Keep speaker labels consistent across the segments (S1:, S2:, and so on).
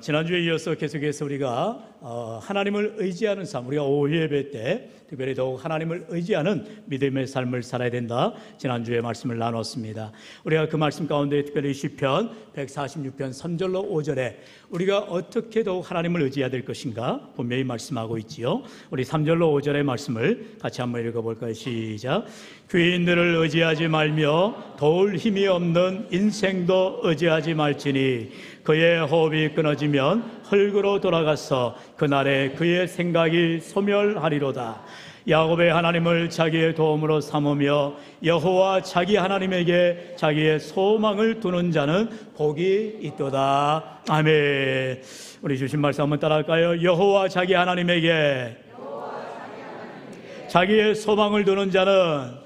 S1: 지난주에 이어서 계속해서 우리가 하나님을 의지하는 삶, 우리가 오후 예배 때 특별히 더욱 하나님을 의지하는 믿음의 삶을 살아야 된다, 지난주에 말씀을 나눴습니다. 우리가 그 말씀 가운데 특별히 시편 146편 3절로 5절에 우리가 어떻게 더욱 하나님을 의지해야 될 것인가 분명히 말씀하고 있지요. 우리 3절로 5절의 말씀을 같이 한번 읽어볼까요? 시작. 귀인들을 의지하지 말며 도울 힘이 없는 인생도 의지하지 말지니 그의 호흡이 끊어지면 흙으로 돌아가서 그날에 그의 생각이 소멸하리로다. 야곱의 하나님을 자기의 도움으로 삼으며 여호와 자기 하나님에게 자기의 소망을 두는 자는 복이 있도다. 아멘. 우리 주신 말씀 한번 따라할까요? 여호와 자기 하나님에게 자기의 소망을 두는 자는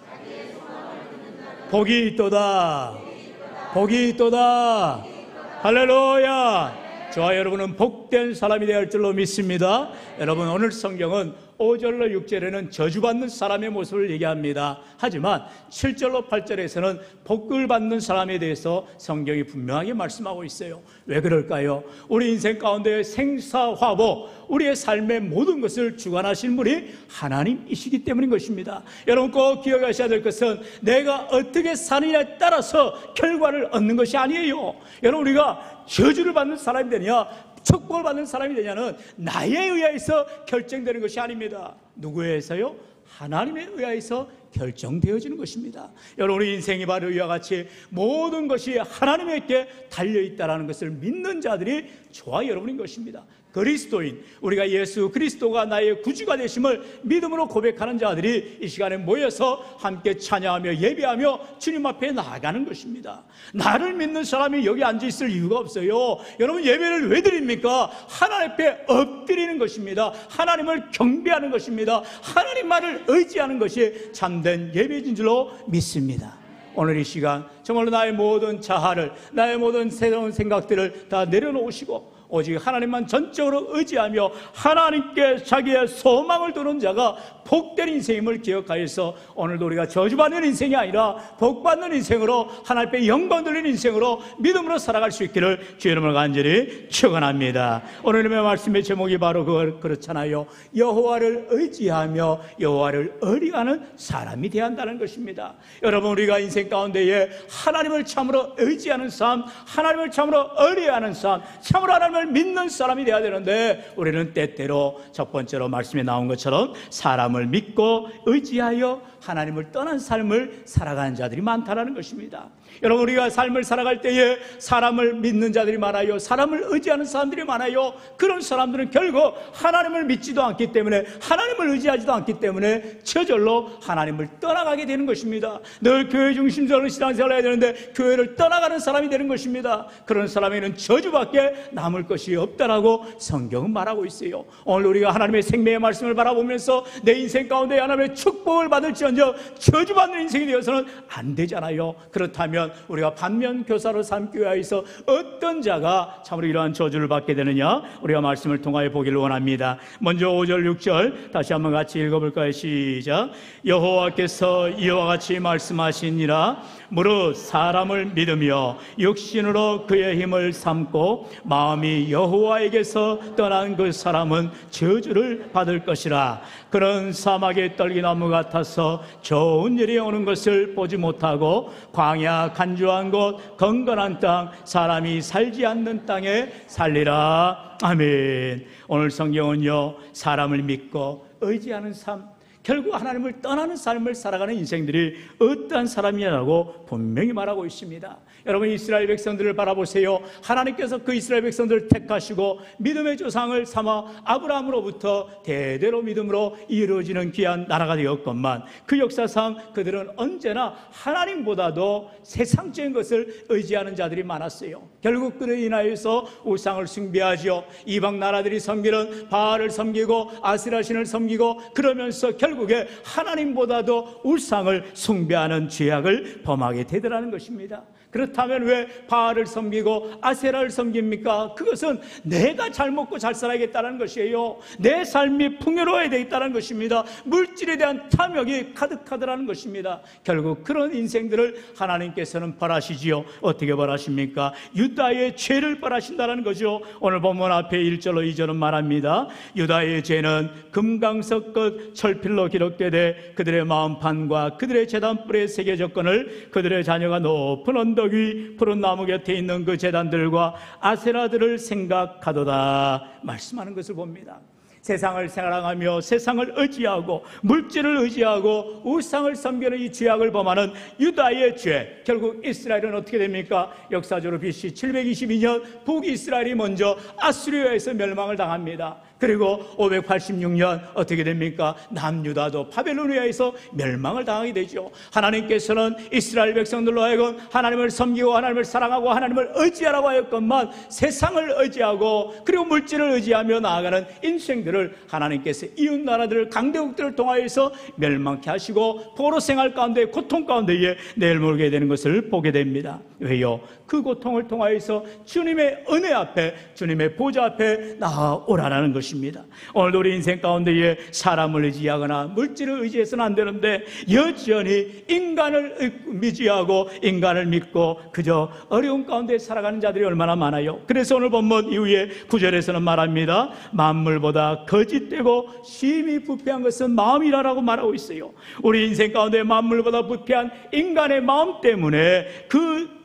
S1: 복이 있도다. 복이 있도다. 할렐루야. 저와 여러분은 복된 사람이 되어야 할 줄로 믿습니다. 여러분, 오늘 성경은 5절로 6절에는 저주받는 사람의 모습을 얘기합니다. 하지만 7절로 8절에서는 복을 받는 사람에 대해서 성경이 분명하게 말씀하고 있어요. 왜 그럴까요? 우리 인생 가운데 생사화복, 우리의 삶의 모든 것을 주관하신 분이 하나님이시기 때문인 것입니다. 여러분 꼭 기억하셔야 될 것은 내가 어떻게 사느냐에 따라서 결과를 얻는 것이 아니에요. 여러분, 우리가 저주를 받는 사람이 되냐 축복을 받는 사람이 되냐는 나에 의해서 결정되는 것이 아닙니다. 누구에 의해서요? 하나님에 의해서 결정되어지는 것입니다. 여러분, 우리 인생이 바로 이와 같이 모든 것이 하나님에게 달려있다는 것을 믿는 자들이 저와 여러분인 것입니다. 그리스도인, 우리가 예수 그리스도가 나의 구주가 되심을 믿음으로 고백하는 자들이 이 시간에 모여서 함께 찬양하며 예배하며 주님 앞에 나아가는 것입니다. 나를 믿는 사람이 여기 앉아있을 이유가 없어요. 여러분, 예배를 왜 드립니까? 하나님 앞에 엎드리는 것입니다. 하나님을 경배하는 것입니다. 하나님만을 의지하는 것이 참된 예배인 줄로 믿습니다. 오늘 이 시간 정말로 나의 모든 자아를, 나의 모든 새로운 생각들을 다 내려놓으시고 오직 하나님만 전적으로 의지하며 하나님께 자기의 소망을 두는 자가 복된 인생임을 기억하여서 오늘도 우리가 저주받는 인생이 아니라 복받는 인생으로, 하나님 앞에 영광 돌리는 인생으로 믿음으로 살아갈 수 있기를 주의 이름으로 간절히 축원합니다. 오늘의 말씀의 제목이 바로 그렇잖아요. 여호와를 의지하며 여호와를 의리하는 사람이 되어야 한다는 것입니다. 여러분, 우리가 인생 가운데에 하나님을 참으로 의지하는 삶, 하나님을 참으로 의리하는 삶, 참으로 하나님을 믿는 사람이 되어야 되는데 우리는 때때로 첫 번째로 말씀에 나온 것처럼 사람을 믿고 의지하여 하나님을 떠난 삶을 살아가는 자들이 많다는 것입니다. 여러분, 우리가 삶을 살아갈 때에 사람을 믿는 자들이 많아요. 사람을 의지하는 사람들이 많아요. 그런 사람들은 결국 하나님을 믿지도 않기 때문에, 하나님을 의지하지도 않기 때문에 저절로 하나님을 떠나가게 되는 것입니다. 늘 교회 중심적으로 신앙생활을 해야 되는데 교회를 떠나가는 사람이 되는 것입니다. 그런 사람에게는 저주밖에 남을 것이 없다라고 성경은 말하고 있어요. 오늘 우리가 하나님의 생명의 말씀을 바라보면서 내 인생 가운데 하나님의 축복을 받을지언정 저주받는 인생이 되어서는 안 되잖아요. 그렇다면 우리가 반면교사로 삼기 위해서 어떤 자가 참으로 이러한 저주를 받게 되느냐, 우리가 말씀을 통하여 보기를 원합니다. 먼저 5절 6절 다시 한번 같이 읽어볼까요? 시작. 여호와께서 이와 같이 말씀하시니라. 무릇 사람을 믿으며 육신으로 그의 힘을 삼고 마음이 여호와에게서 떠난 그 사람은 저주를 받을 것이라. 그런 사막의 떨기나무 같아서 좋은 일이 오는 것을 보지 못하고 광야 간주한 곳 건건한 땅 사람이 살지 않는 땅에 살리라. 아멘. 오늘 성경은요, 사람을 믿고 의지하는 삶, 결국 하나님을 떠나는 삶을 살아가는 인생들이 어떠한 사람이냐고 분명히 말하고 있습니다. 여러분, 이스라엘 백성들을 바라보세요. 하나님께서 그 이스라엘 백성들을 택하시고 믿음의 조상을 삼아 아브라함으로부터 대대로 믿음으로 이루어지는 귀한 나라가 되었건만 그 역사상 그들은 언제나 하나님보다도 세상적인 것을 의지하는 자들이 많았어요. 결국 그로 인하여서 우상을 숭배하지요. 이방 나라들이 섬기는 바알을 섬기고 아세라신을 섬기고 그러면서 결국에 하나님보다도 우상을 숭배하는 죄악을 범하게 되더라는 것입니다. 그렇다면 왜 바알을 섬기고 아세라를 섬깁니까? 그것은 내가 잘 먹고 잘 살아야겠다는 것이에요. 내 삶이 풍요로워야 되겠다는 것입니다. 물질에 대한 탐욕이 가득하더라는 것입니다. 결국 그런 인생들을 하나님께서는 벌하시지요. 어떻게 벌하십니까? 유다의 죄를 벌하신다는 거죠. 오늘 본문 앞에 1절로 2절은 말합니다. 유다의 죄는 금강석 끝 철필로 기록되되 그들의 마음판과 그들의 제단불에 새겨졌거늘 그들의 자녀가 높은 언덕 위 푸른 나무 곁에 있는 그 제단들과 아세라들을 생각하도다 말씀하는 것을 봅니다. 세상을 생활하며 세상을 의지하고 물질을 의지하고 우상을 섬기는 이 죄악을 범하는 유다의 죄, 결국 이스라엘은 어떻게 됩니까? 역사적으로 BC 722년 북이스라엘이 먼저 아수리아에서 멸망을 당합니다. 그리고 586년 어떻게 됩니까? 남유다도 바벨로니아에서 멸망을 당하게 되죠. 하나님께서는 이스라엘 백성들로 하여금 하나님을 섬기고 하나님을 사랑하고 하나님을 의지하라고 하였건만 세상을 의지하고 그리고 물질을 의지하며 나아가는 인생들을 하나님께서 이웃 나라들을 강대국들을 통하여서 멸망케 하시고 포로 생활 가운데 고통 가운데에 내몰게 되는 것을 보게 됩니다. 왜요? 그 고통을 통하여서 주님의 은혜 앞에 주님의 보좌 앞에 나아오라는 것입니다. 오늘도 우리 인생 가운데에 사람을 의지하거나 물질을 의지해서는 안 되는데 여전히 인간을 의지하고 인간을 믿고 그저 어려운 가운데 살아가는 자들이 얼마나 많아요. 그래서 오늘 본문 이후에 9절에서는 말합니다. 만물보다 거짓되고 심히 부패한 것은 마음이라고 말하고 있어요. 우리 인생 가운데 만물보다 부패한 인간의 마음 때문에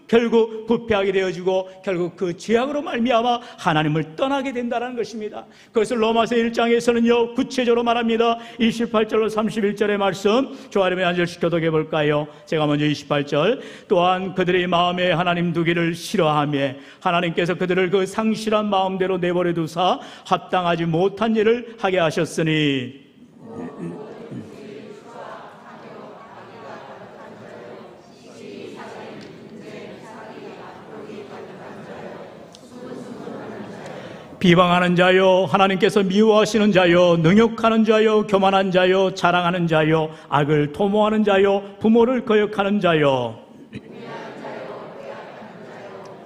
S1: 결국 부패하게 되어지고 결국 그 죄악으로 말미암아 하나님을 떠나게 된다는 것입니다. 그것을 로마서 1장에서는요 구체적으로 말합니다. 28절로 31절의 말씀 조아름에 한 절씩 교독해 볼까요? 제가 먼저 28절 또한 그들의 마음에 하나님 두기를 싫어하며 하나님께서 그들을 그 상실한 마음대로 내버려 두사 합당하지 못한 일을 하게 하셨으니 비방하는 자요, 하나님께서 미워하시는 자요, 능욕하는 자요, 교만한 자요, 자랑하는 자요, 악을 도모하는 자요, 부모를 거역하는 자요,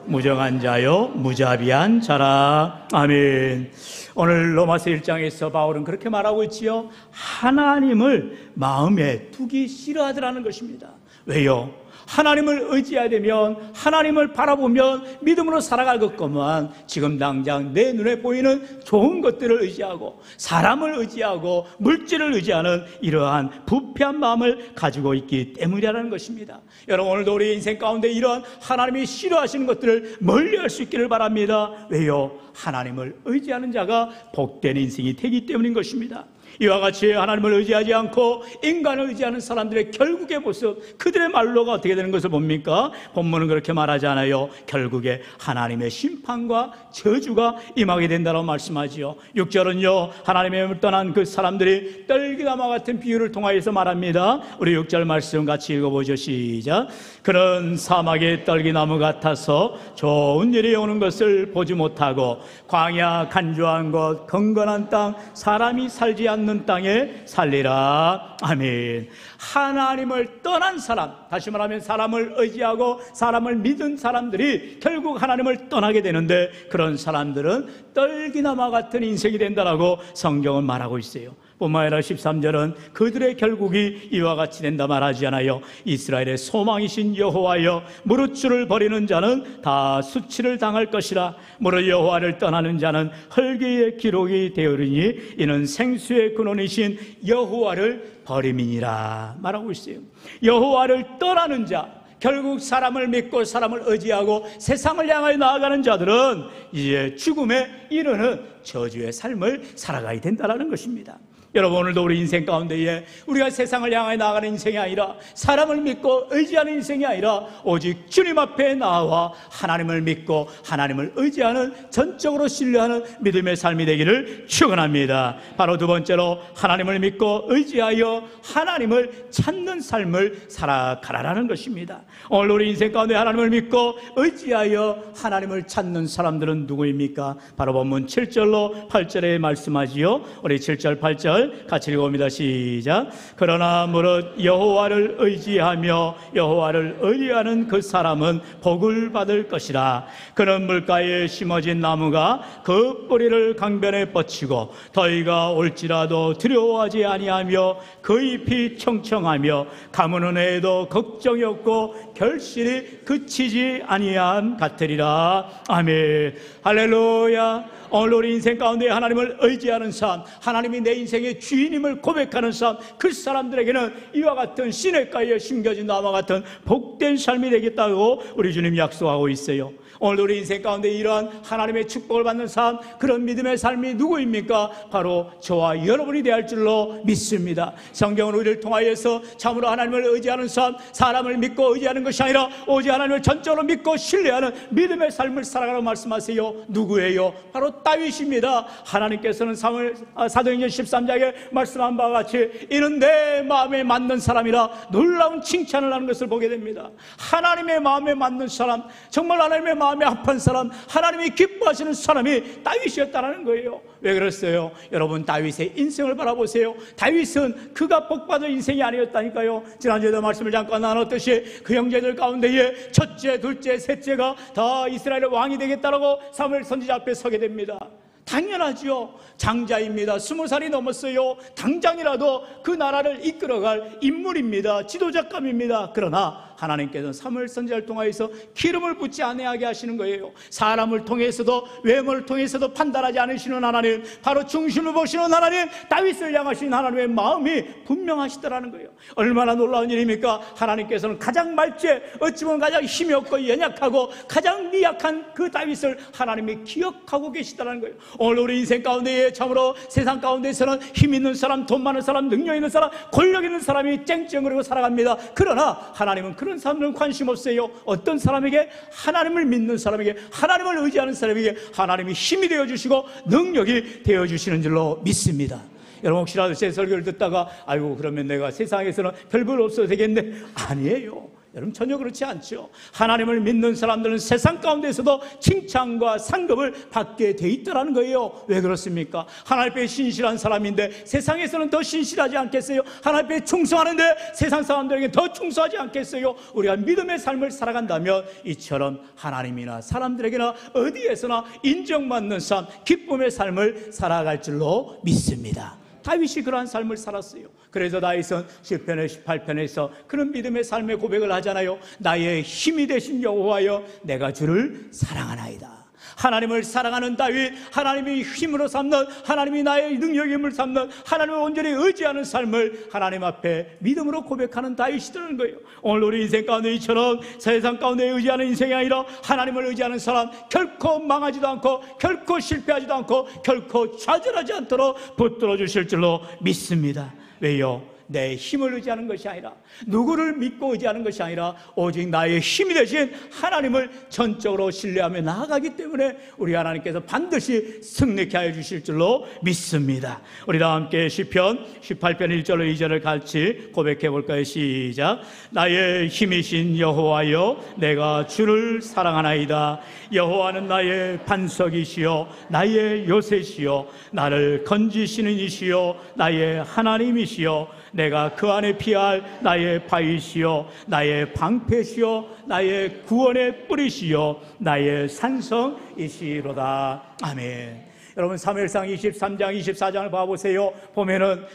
S1: 무정한 자요, 무자비한 자라. 아멘. 오늘 로마서 1장에서 바울은 그렇게 말하고 있지요. 하나님을 마음에 두기 싫어하더라는 것입니다. 왜요? 하나님을 의지해야 되면 하나님을 바라보면 믿음으로 살아갈 것만 지금 당장 내 눈에 보이는 좋은 것들을 의지하고 사람을 의지하고 물질을 의지하는 이러한 부패한 마음을 가지고 있기 때문이라는 것입니다. 여러분 오늘도 우리 인생 가운데 이러한 하나님이 싫어하시는 것들을 멀리할 수 있기를 바랍니다. 왜요? 하나님을 의지하는 자가 복된 인생이 되기 때문인 것입니다. 이와 같이 하나님을 의지하지 않고 인간을 의지하는 사람들의 결국의 모습, 그들의 말로가 어떻게 되는 것을 봅니까? 본문은 그렇게 말하지 않아요. 결국에 하나님의 심판과 저주가 임하게 된다고 말씀하지요. 6절은요 하나님의 떠난 그 사람들이 떨기나무 같은 비유를 통하여서 말합니다. 우리 6절 말씀 같이 읽어보죠. 시작. 그런 사막의 떨기나무 같아서 좋은 일이 오는 것을 보지 못하고 광야 간주한 곳 건건한 땅 사람이 살지 않는 땅에 살리라. 아멘. 하나님을 떠난 사람, 다시 말하면 사람을 의지하고 사람을 믿은 사람들이 결국 하나님을 떠나게 되는데 그런 사람들은 떨기나무 같은 인생이 된다라고 성경은 말하고 있어요. 뿐만 아니라 13절은 그들의 결국이 이와 같이 된다 말하지 않아요. 이스라엘의 소망이신 여호와여, 무릇 주를 버리는 자는 다 수치를 당할 것이라. 무릇 여호와를 떠나는 자는 헐게의 기록이 되어리니 이는 생수의 근원이신 여호와를 버림이니라 말하고 있어요. 여호와를 떠나는 자, 결국 사람을 믿고 사람을 의지하고 세상을 향하여 나아가는 자들은 이제 죽음에 이르는 저주의 삶을 살아가야 된다는 것입니다. 여러분 오늘도 우리 인생 가운데에 우리가 세상을 향해 나아가는 인생이 아니라 사람을 믿고 의지하는 인생이 아니라 오직 주님 앞에 나와 하나님을 믿고 하나님을 의지하는 전적으로 신뢰하는 믿음의 삶이 되기를 축원합니다. 바로 두 번째로 하나님을 믿고 의지하여 하나님을 찾는 삶을 살아가라는 것입니다. 오늘 우리 인생 가운데 하나님을 믿고 의지하여 하나님을 찾는 사람들은 누구입니까? 바로 본문 7절로 8절에 말씀하지요. 우리 7절 8절 절 같이 읽어봅니다. 시작. 그러나 무릇 여호와를 의지하며 여호와를 의뢰하는 그 사람은 복을 받을 것이라. 그는 물가에 심어진 나무가 그 뿌리를 강변에 뻗치고 더위가 올지라도 두려워하지 아니하며 그 잎이 청청하며 가무는 해에도 걱정이 없고 결실이 그치지 아니함 같으리라. 아멘. 할렐루야. 오늘 우리 인생 가운데 하나님을 의지하는 삶, 하나님이 내 인생의 주인임을 고백하는 삶, 그 사람들에게는 이와 같은 시냇가에 심겨진 나무와 같은 복된 삶이 되겠다고 우리 주님 약속하고 있어요. 오늘 우리 인생 가운데 이러한 하나님의 축복을 받는 삶, 그런 믿음의 삶이 누구입니까? 바로 저와 여러분이 되어야 할 줄로 믿습니다. 성경은 우리를 통하여서 참으로 하나님을 의지하는 삶, 사람을 믿고 의지하는 것이 아니라 오직 하나님을 전적으로 믿고 신뢰하는 믿음의 삶을 살아가라고 말씀하세요. 누구예요? 바로 다윗입니다. 하나님께서는 사도행전 13장에 말씀한 바와 같이 이는 내 마음에 맞는 사람이라 놀라운 칭찬을 하는 것을 보게 됩니다. 하나님의 마음에 맞는 사람, 정말 하나님의 마음에 합한 사람, 하나님이 기뻐하시는 사람이 다윗이었다는 거예요. 왜 그랬어요? 여러분, 다윗의 인생을 바라보세요. 다윗은 그가 복받은 인생이 아니었다니까요. 지난주에도 말씀을 잠깐 나눴듯이 그 형제들 가운데에 첫째, 둘째, 셋째가 다 이스라엘의 왕이 되겠다라고 사무엘 선지자 앞에 서게 됩니다. 당연하지요. 장자입니다. 20살이 넘었어요. 당장이라도 그 나라를 이끌어갈 인물입니다. 지도자감입니다. 그러나 하나님께서는 사무엘 선지자를 통하여서 기름을 붓지 아니하게 하시는 거예요. 사람을 통해서도 외모를 통해서도 판단하지 않으시는 하나님, 바로 중심을 보시는 하나님, 다윗을 향하신 하나님의 마음이 분명하시더라는 거예요. 얼마나 놀라운 일입니까? 하나님께서는 가장 말죄, 어찌 보면 가장 힘이 없고 연약하고 가장 미약한 그 다윗을 하나님이 기억하고 계시다는 거예요. 오늘 우리 인생 가운데에 참으로 세상 가운데에서는 힘 있는 사람, 돈 많은 사람, 능력 있는 사람, 권력 있는 사람이 쨍쨍거리고 살아갑니다. 그러나 하나님은 그런 사람들은 관심 없어요. 어떤 사람에게? 하나님을 믿는 사람에게, 하나님을 의지하는 사람에게 하나님이 힘이 되어주시고 능력이 되어주시는 줄로 믿습니다. 여러분, 혹시라도 제 설교를 듣다가 아이고 그러면 내가 세상에서는 별볼 없어도 되겠네. 아니에요. 여러분, 전혀 그렇지 않죠. 하나님을 믿는 사람들은 세상 가운데서도 칭찬과 상급을 받게 돼 있다는 거예요. 왜 그렇습니까? 하나님 앞에 신실한 사람인데 세상에서는 더 신실하지 않겠어요? 하나님 앞에 충성하는데 세상 사람들에게 더 충성하지 않겠어요? 우리가 믿음의 삶을 살아간다면 이처럼 하나님이나 사람들에게나 어디에서나 인정받는 삶, 기쁨의 삶을 살아갈 줄로 믿습니다. 다윗이 그러한 삶을 살았어요. 그래서 다윗은 시편의 18편에서 그런 믿음의 삶의 고백을 하잖아요. 나의 힘이 되신 여호와여, 내가 주를 사랑하나이다. 하나님을 사랑하는 다윗, 하나님이 힘으로 삼는, 하나님이 나의 능력의 힘을 삼는, 하나님을 온전히 의지하는 삶을 하나님 앞에 믿음으로 고백하는 다윗이라는 거예요. 오늘 우리 인생 가운데 이처럼 세상 가운데 의지하는 인생이 아니라 하나님을 의지하는 사람, 결코 망하지도 않고 결코 실패하지도 않고 결코 좌절하지 않도록 붙들어 주실 줄로 믿습니다. 왜요? 내 힘을 의지하는 것이 아니라, 누구를 믿고 의지하는 것이 아니라 오직 나의 힘이 되신 하나님을 전적으로 신뢰하며 나아가기 때문에 우리 하나님께서 반드시 승리케 하여 주실 줄로 믿습니다. 우리 다 함께 시편 18편 1절로 2절을 같이 고백해 볼까요? 시작. 나의 힘이신 여호와여, 내가 주를 사랑하나이다. 여호와는 나의 반석이시여 나의 요새시여 나를 건지시는 이시여 나의 하나님이시여 내가 그 안에 피할 나의 바위시여 나의 방패시여 나의 구원의 뿌리시여 나의 산성이시로다. 아멘. 여러분, 사무엘상 23장 24장을 봐보세요. 보면은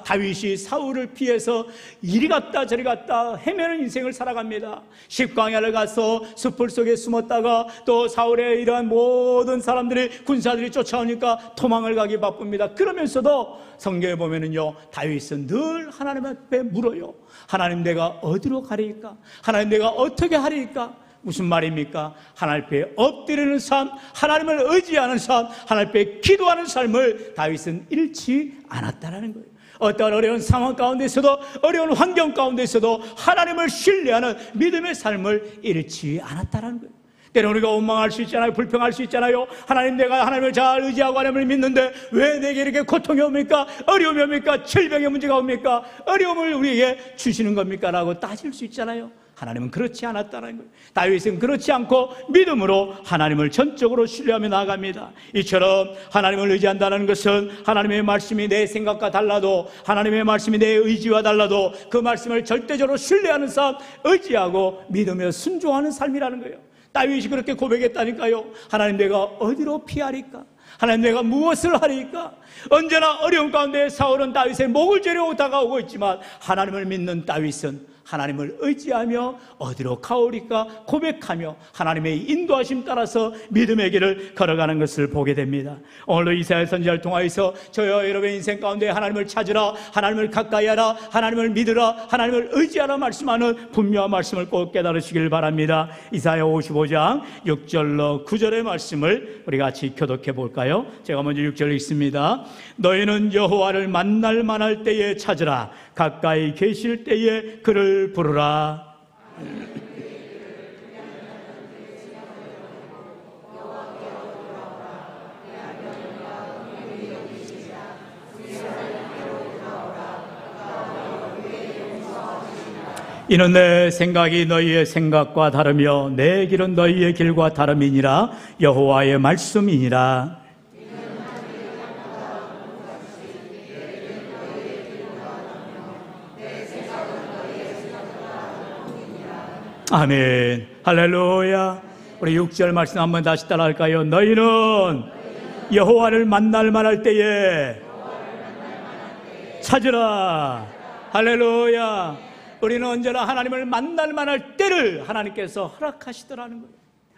S1: 다윗이 사울을 피해서 이리 갔다 저리 갔다 헤매는 인생을 살아갑니다. 십광야를 가서 숲을 속에 숨었다가 또 사울의 이러한 모든 사람들이, 군사들이 쫓아오니까 도망을 가기 바쁩니다. 그러면서도 성경에 보면은요, 다윗은 늘 하나님 앞에 물어요. 하나님, 내가 어디로 가리까? 하나님, 내가 어떻게 하리까? 무슨 말입니까? 하나님 앞에 엎드리는 삶, 하나님을 의지하는 삶, 하나님 앞에 기도하는 삶을 다윗은 잃지 않았다는 거예요. 어떤 어려운 상황 가운데서도, 어려운 환경 가운데서도 하나님을 신뢰하는 믿음의 삶을 잃지 않았다는 거예요. 때로는 우리가 원망할 수 있잖아요. 불평할 수 있잖아요. 하나님, 내가 하나님을 잘 의지하고 하나님을 믿는데 왜 내게 이렇게 고통이 옵니까? 어려움이 옵니까? 질병의 문제가 옵니까? 어려움을 우리에게 주시는 겁니까? 라고 따질 수 있잖아요. 하나님은 그렇지 않았다는 거예요. 다윗은 그렇지 않고 믿음으로 하나님을 전적으로 신뢰하며 나아갑니다. 이처럼 하나님을 의지한다는 것은 하나님의 말씀이 내 생각과 달라도, 하나님의 말씀이 내 의지와 달라도 그 말씀을 절대적으로 신뢰하는 삶, 의지하고 믿으며 순종하는 삶이라는 거예요. 다윗이 그렇게 고백했다니까요. 하나님, 내가 어디로 피하리까? 하나님, 내가 무엇을 하리까? 언제나 어려운 가운데 사울은 다윗의 목을 조르고 다가오고 있지만 하나님을 믿는 다윗은 하나님을 의지하며 어디로 가오리까 고백하며 하나님의 인도하심 따라서 믿음의 길을 걸어가는 것을 보게 됩니다. 오늘도 이사야 선지자를 통하여서 저와 여러분의 인생 가운데 하나님을 찾으라, 하나님을 가까이 하라, 하나님을 믿으라, 하나님을 의지하라 말씀하는 분명한 말씀을 꼭 깨달으시길 바랍니다. 이사야 55장 6절로 9절의 말씀을 우리 같이 교독해 볼까요? 제가 먼저 6절 읽습니다. 너희는 여호와를 만날 만할 때에 찾으라, 가까이 계실 때에 그를 부르라. 이는 내 생각이 너희의 생각과 다르며 내 길은 너희의 길과 다름이니라. 여호와의 말씀이니라. 아멘. 할렐루야. 우리 6절 말씀 한번 다시 따라할까요? 너희는 여호와를 만날 만할 때에 찾으라. 할렐루야. 우리는 언제나 하나님을 만날 만할 때를 하나님께서 허락하시더라는 거예요.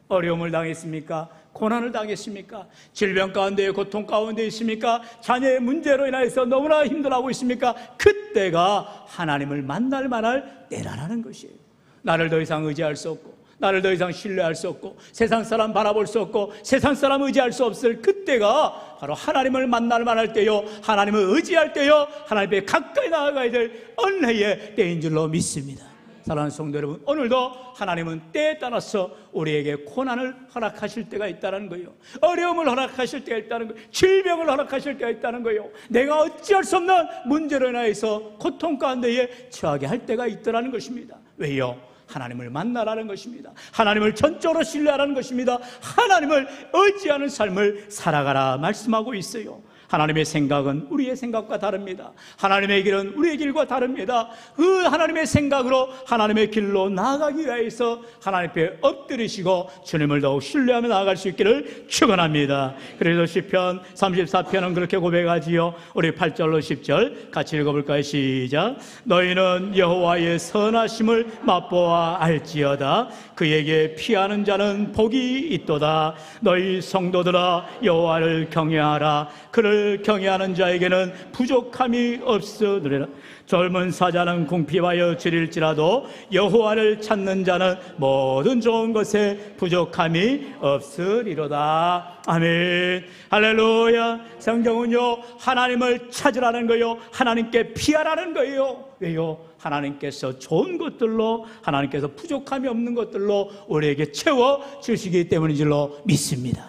S1: 어려움을 당했습니까? 고난을 당했습니까? 질병 가운데, 고통 가운데 있습니까? 자녀의 문제로 인해서 너무나 힘들어하고 있습니까? 그때가 하나님을 만날 만할 때라는 것이에요. 나를 더 이상 의지할 수 없고, 나를 더 이상 신뢰할 수 없고, 세상 사람 바라볼 수 없고, 세상 사람 의지할 수 없을 그때가 바로 하나님을 만날 만할 때요, 하나님을 의지할 때요, 하나님 앞에 가까이 나아가야 될 은혜의 때인 줄로 믿습니다. 사랑하는 성도 여러분, 오늘도 하나님은 때에 따라서 우리에게 고난을 허락하실 때가 있다는 거예요. 어려움을 허락하실 때가 있다는 거예요. 질병을 허락하실 때가 있다는 거예요. 내가 어찌할 수 없는 문제로 인해서 고통 가운데에 처하게 할 때가 있더라는 것입니다. 왜요? 하나님을 만나라는 것입니다. 하나님을 전적으로 신뢰하라는 것입니다. 하나님을 의지하는 삶을 살아가라 말씀하고 있어요. 하나님의 생각은 우리의 생각과 다릅니다. 하나님의 길은 우리의 길과 다릅니다. 그 하나님의 생각으로 하나님의 길로 나아가기 위해서 하나님 앞에 엎드리시고 주님을 더욱 신뢰하며 나아갈 수 있기를 축원합니다. 그래서 시편 34편은 그렇게 고백하지요. 우리 8절로 10절 같이 읽어볼까요? 시작. 너희는 여호와의 선하심을 맛보아 알지어다. 그에게 피하는 자는 복이 있도다. 너희 성도들아 여호와를 경외하라. 그를 경외하는 자에게는 부족함이 없으리라. 젊은 사자는 궁핍하여 지릴지라도 여호와를 찾는 자는 모든 좋은 것에 부족함이 없으리로다. 아멘. 할렐루야. 성경은요, 하나님을 찾으라는 거예요. 하나님께 피하라는 거예요. 왜요? 하나님께서 좋은 것들로, 하나님께서 부족함이 없는 것들로 우리에게 채워주시기 때문인 줄로 믿습니다.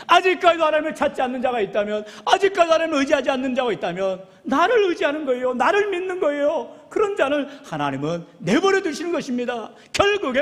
S1: 아직까지도 하나님을 찾지 않는 자가 있다면, 아직까지도 하나님을 의지하지 않는 자가 있다면 나를 의지하는 거예요. 나를 믿는 거예요. 그런 자는 하나님은 내버려 두시는 것입니다. 결국에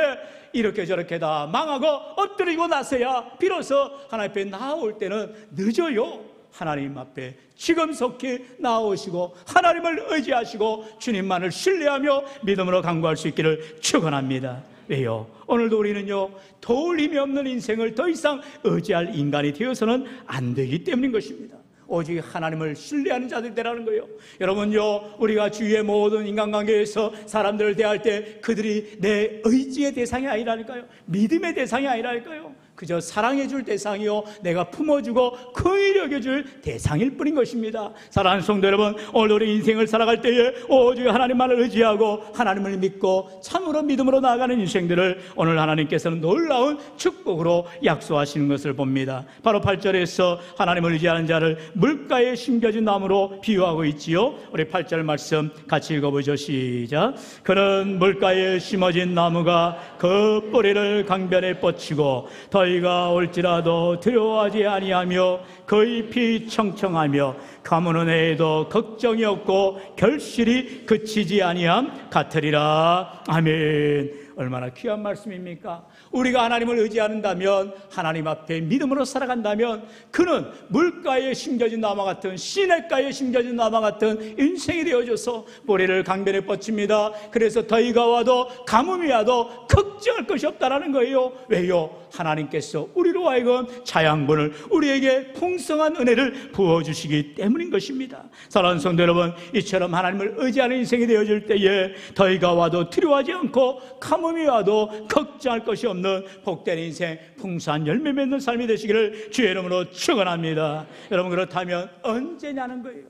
S1: 이렇게 저렇게 다 망하고 엎드리고 나서야 비로소 하나님 앞에 나올 때는 늦어요. 하나님 앞에 지금 속히 나오시고 하나님을 의지하시고 주님만을 신뢰하며 믿음으로 간구할 수 있기를 축원합니다. 왜요? 오늘도 우리는요, 도울 힘이 없는 인생을 더 이상 의지할 인간이 되어서는 안 되기 때문인 것입니다. 오직 하나님을 신뢰하는 자들이 되라는 거예요. 여러분요, 우리가 주위의 모든 인간관계에서 사람들을 대할 때 그들이 내 의지의 대상이 아니라니까요. 믿음의 대상이 아니라니까요. 그저 사랑해줄 대상이요, 내가 품어주고 긍휼히 여겨줄 대상일 뿐인 것입니다. 사랑하는 성도 여러분, 오늘 우리 인생을 살아갈 때에 오직 하나님만을 의지하고 하나님을 믿고 참으로 믿음으로 나아가는 인생들을 오늘 하나님께서는 놀라운 축복으로 약속하시는 것을 봅니다. 바로 8절에서 하나님을 의지하는 자를 물가에 심겨진 나무로 비유하고 있지요. 우리 8절 말씀 같이 읽어보죠. 시작. 그는 물가에 심어진 나무가 그 뿌리를 강변에 뻗치고 더위가 올지라도 두려워하지 아니하며 그 잎이 청청하며 가무는 해에도 걱정이 없고 결실이 그치지 아니함 같으리라. 아멘. 얼마나 귀한 말씀입니까? 우리가 하나님을 의지한다면, 하나님 앞에 믿음으로 살아간다면 그는 물가에 심겨진 나무와 같은, 시냇가에 심겨진 나무와 같은 인생이 되어줘서 모래를 강변에 뻗칩니다. 그래서 더위가 와도 가뭄이 와도 걱정할 것이 없다라는 거예요. 왜요? 하나님께서 우리로 하여금 자양분을, 우리에게 풍성한 은혜를 부어주시기 때문인 것입니다. 사랑하는 성도 여러분, 이처럼 하나님을 의지하는 인생이 되어질 때에 더위가 와도 두려워하지 않고 가뭄이 와도 걱정할 것이 없는 복된 인생, 풍성한 열매 맺는 삶이 되시기를 주의 이름으로 축원합니다. 여러분, 그렇다면 언제냐는 거예요.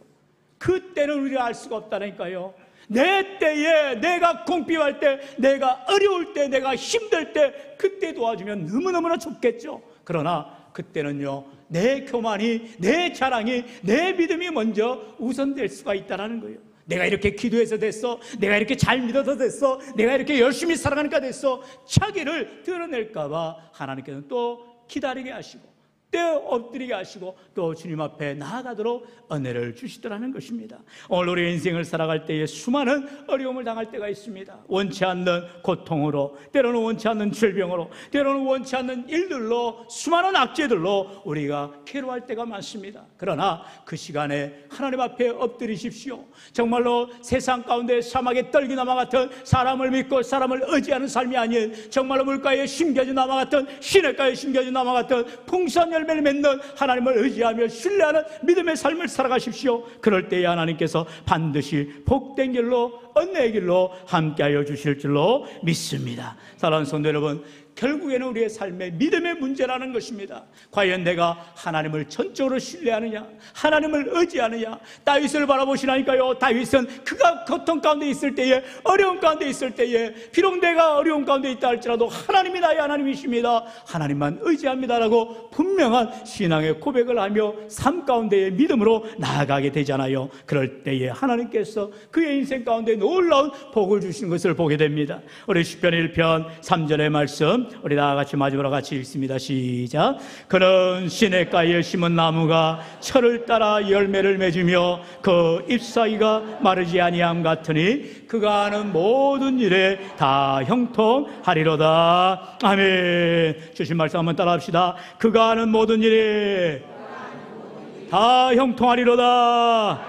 S1: 그때는 우리가 알 수가 없다니까요. 내 때에, 내가 궁핍할 때, 내가 어려울 때, 내가 힘들 때, 그때 도와주면 너무너무나 좋겠죠. 그러나 그때는요, 내 교만이, 내 자랑이, 내 믿음이 먼저 우선될 수가 있다는 거예요. 내가 이렇게 기도해서 됐어, 내가 이렇게 잘 믿어서 됐어, 내가 이렇게 열심히 살아가니까 됐어, 자기를 드러낼까 봐 하나님께서는 또 기다리게 하시고 때 엎드리게 하시고 또 주님 앞에 나아가도록 은혜를 주시더라는 것입니다. 오늘 우리 인생을 살아갈 때에 수많은 어려움을 당할 때가 있습니다. 원치 않는 고통으로, 때로는 원치 않는 질병으로, 때로는 원치 않는 일들로, 수많은 악재들로 우리가 괴로워할 때가 많습니다. 그러나 그 시간에 하나님 앞에 엎드리십시오. 정말로 세상 가운데 사막의 떨기나무 같은 사람을 믿고 사람을 의지하는 삶이 아닌, 정말로 물가에 심겨진 나무 같은, 시냇가에 심겨진 나무 같은 풍성한 열매를 맺는 하나님을 의지하며 신뢰하는 믿음의 삶을 살아가십시오. 그럴 때에 하나님께서 반드시 복된 길로, 은혜의 길로 함께하여 주실 줄로 믿습니다. 사랑하는 성도 여러분, 결국에는 우리의 삶의 믿음의 문제라는 것입니다. 과연 내가 하나님을 전적으로 신뢰하느냐, 하나님을 의지하느냐. 다윗을 바라보시라니까요. 다윗은 그가 고통 가운데 있을 때에, 어려움 가운데 있을 때에, 비록 내가 어려움 가운데 있다 할지라도 하나님이 나의 하나님이십니다, 하나님만 의지합니다라고 분명한 신앙의 고백을 하며 삶 가운데의 믿음으로 나아가게 되잖아요. 그럴 때에 하나님께서 그의 인생 가운데 놀라운 복을 주신 것을 보게 됩니다. 우리 시편 1편 3절의 말씀 우리 다 같이 마지막으로 같이 읽습니다. 시작. 그는 시냇가에 심은 나무가 철을 따라 열매를 맺으며 그 잎사귀가 마르지 아니함 같으니 그가 하는 모든 일에 다 형통하리로다. 아멘. 주신 말씀 한번 따라 합시다. 그가 하는 모든 일에 다 형통하리로다.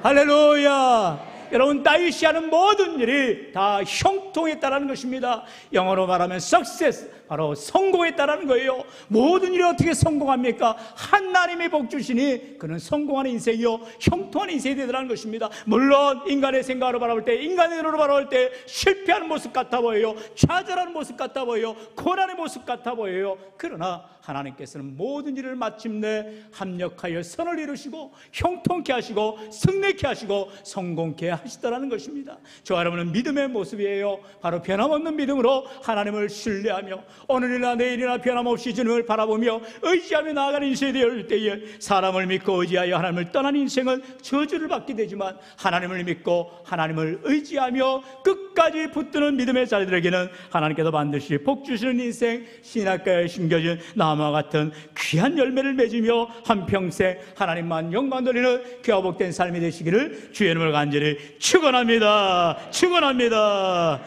S1: 할렐루야. 여러분, 다윗이 하는 모든 일이 다 형통했다라는 것입니다. 영어로 말하면 success, 바로 성공했다라는 거예요. 모든 일이 어떻게 성공합니까? 하나님의 복 주시니 그는 성공하는 인생이요, 형통하는 인생이 되더라는 것입니다. 물론 인간의 생각으로 바라볼 때, 인간의 눈으로 바라볼 때 실패하는 모습 같아 보여요, 좌절하는 모습 같아 보여요, 고난의 모습 같아 보여요. 그러나 하나님께서는 모든 일을 마침내 합력하여 선을 이루시고 형통케 하시고 승리케 하시고 성공케 하시더라는 것입니다. 저와 여러분은 믿음의 모습이에요. 바로 변함없는 믿음으로 하나님을 신뢰하며 오늘이나 내일이나 변함없이 주님을 바라보며 의지하며 나아가는 인생이 되어질 때에 사람을 믿고 의지하여 하나님을 떠난 인생은 저주를 받게 되지만, 하나님을 믿고 하나님을 의지하며 끝까지 붙드는 믿음의 자리들에게는 하나님께서 반드시 복 주시는 인생, 시냇가에 심겨진 나무와 같은 귀한 열매를 맺으며 한평생 하나님만 영광 돌리는 귀하고 복된 삶이 되시기를 주의 이름으로 간절히 축원합니다. 축원합니다.